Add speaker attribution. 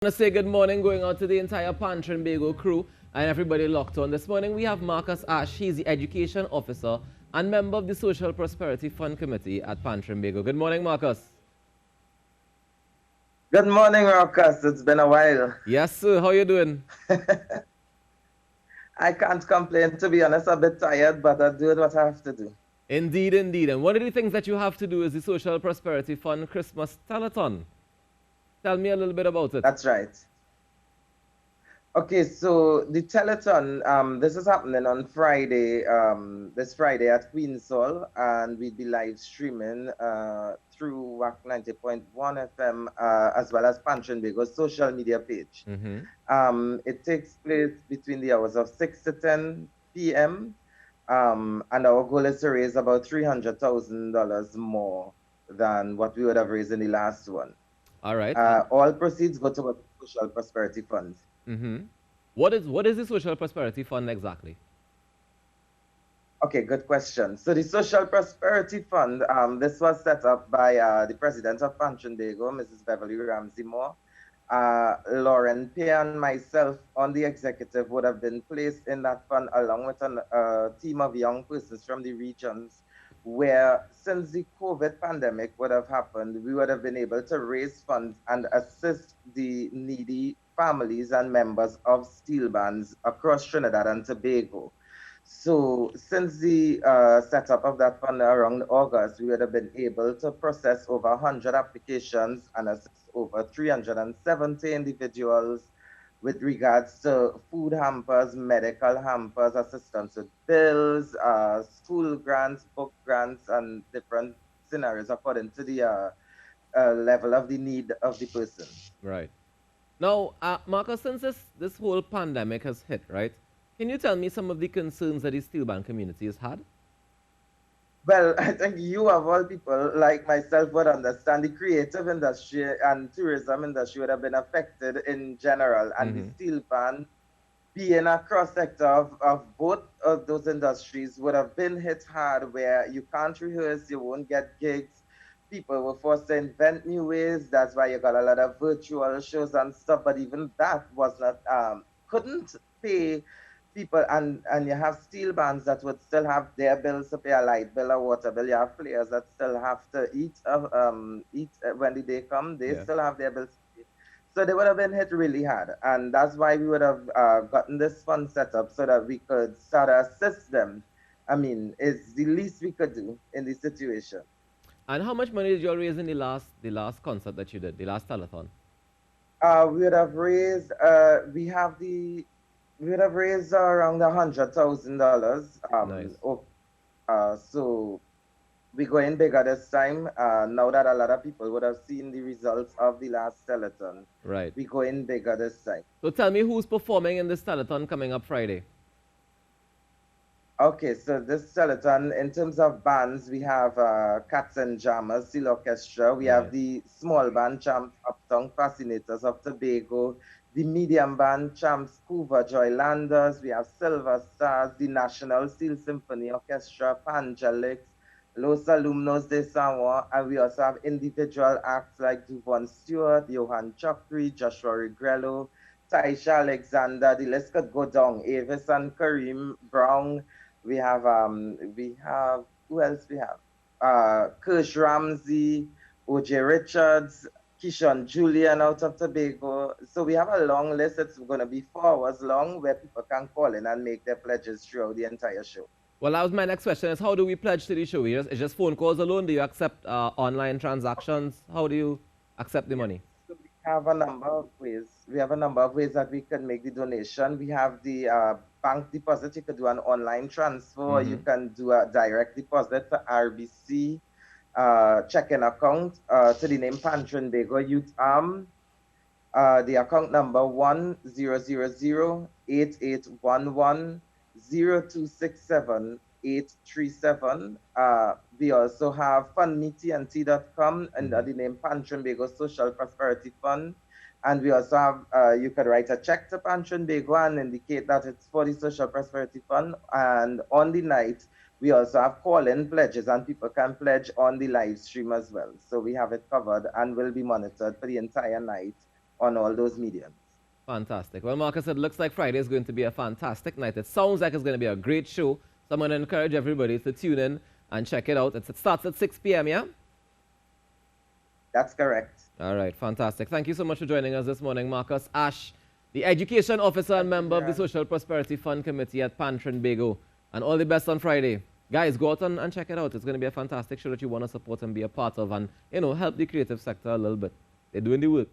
Speaker 1: I want to say good morning going out to the entire Pan Trinbago crew and everybody locked on. This morning we have Marcus Ash. He's the Education Officer and member of the Social Prosperity Fund Committee at Pan Trinbago. Good morning, Marcus.
Speaker 2: Good morning, Marcus. It's been a while.
Speaker 1: Yes, sir. How are you doing?
Speaker 2: I can't complain, to be honest. A bit tired, but I do what I have to do.
Speaker 1: Indeed, indeed. And one of the things that you have to do is the Social Prosperity Fund Christmas Telethon. Tell me a little bit about it.
Speaker 2: That's right. Okay, so the telethon, this is happening on Friday, this Friday at Queen's Hall, and we'll be live streaming through WAC 90.1 FM as well as Pan Trinbago's social media page. It takes place between the hours of 6 to 10 p.m. And our goal is to raise about $300,000 more than what we would have raised in the last one.
Speaker 1: All right.
Speaker 2: All proceeds go to the Social Prosperity Fund.
Speaker 1: What is the Social Prosperity Fund exactly?
Speaker 2: Okay, good question. So the Social Prosperity Fund, this was set up by the president of Pan Trinbago, Mrs. Beverly Ramsey Moore. Lauren Pay and myself on the executive would have been placed in that fund along with a team of young persons from the regions where, since the COVID pandemic would have happened, we would have been able to raise funds and assist the needy families and members of steel bands across Trinidad and Tobago. So since the setup of that fund around August, we would have been able to process over 100 applications and assist over 370 individuals with regards to food hampers, medical hampers, assistance with bills, school grants, book grants, and different scenarios according to the level of the need of the person.
Speaker 1: Right. Now, Marcus, since this whole pandemic has hit, right? Can you tell me some of the concerns that the steel band community has had?
Speaker 2: Well, I think you of all people like myself would understand the creative industry and tourism industry would have been affected in general, and the steel band being a cross sector of both of those industries would have been hit hard, where you can't rehearse, you won't get gigs. People were forced to invent new ways. That's why you got a lot of virtual shows and stuff. But even that was not couldn't pay people, and you have steel bands that would still have their bills to pay, a light bill, a water bill. You have players that still have to eat when the day come. They still have their bills to pay. So they would have been hit really hard, and that's why we would have gotten this fund set up so that we could start to assist them. I mean, it's the least we could do in this situation.
Speaker 1: And how much money did you all raise in the last concert that you did, the last telethon?
Speaker 2: We would have raised. We would have raised around $100,000.
Speaker 1: Nice.
Speaker 2: So we're going bigger this time. Now that a lot of people would have seen the results of the last telethon.
Speaker 1: Right.
Speaker 2: We're going bigger this time.
Speaker 1: So tell me who's performing in this telethon coming up Friday?
Speaker 2: Okay, so this telethon, in terms of bands, we have Cats and Jammers, Steel Orchestra. We have the small band Champs Uptown Fascinators of Tobago, the medium band Champs Cuba Joylanders. We have Silver Stars, the National Steel Symphony Orchestra, Pangelics, Los Alumnos de San Juan, and we also have individual acts like Duvon Stewart, Johan Chakri, Joshua Regrello, Taisha Alexander. The list could go down. Avis and Kareem Brown. We have who else we have? Kirsch Ramsey, OJ Richards, Kishon Julian out of Tobago. So we have a long list. It's going to be 4 hours long where people can call in and make their pledges throughout the entire show.
Speaker 1: Well, that was my next question, is how do we pledge to the show? It's just phone calls alone? Do you accept online transactions? How do you accept the money?
Speaker 2: So we have a number of ways. We have a number of ways that we can make the donation. We have the bank deposit. You could do an online transfer. You can do a direct deposit to RBC checking account to the name Pan Trinbago Youth Arm. The account number 1000-8811-0267-837. We also have fundmetnt.com under the name Pan Trinbago Social Prosperity Fund. And we also have, you could write a check to Pan Trinbago and indicate that it's for the Social Prosperity Fund. And on the night, we also have call-in pledges, and people can pledge on the live stream as well. So we have it covered and will be monitored for the entire night on all those mediums.
Speaker 1: Fantastic. Well, Marcus, it looks like Friday is going to be a fantastic night. It sounds like it's going to be a great show. So I'm going to encourage everybody to tune in and check it out. It starts at 6 p.m., yeah?
Speaker 2: That's correct.
Speaker 1: All right, fantastic. Thank you so much for joining us this morning, Marcus Ash, the Education Officer and member of the Social Prosperity Fund Committee at Pan Trinbago. And all the best on Friday. Guys, go out and check it out. It's going to be a fantastic show that you want to support and be a part of and, help the creative sector a little bit. They're doing the work.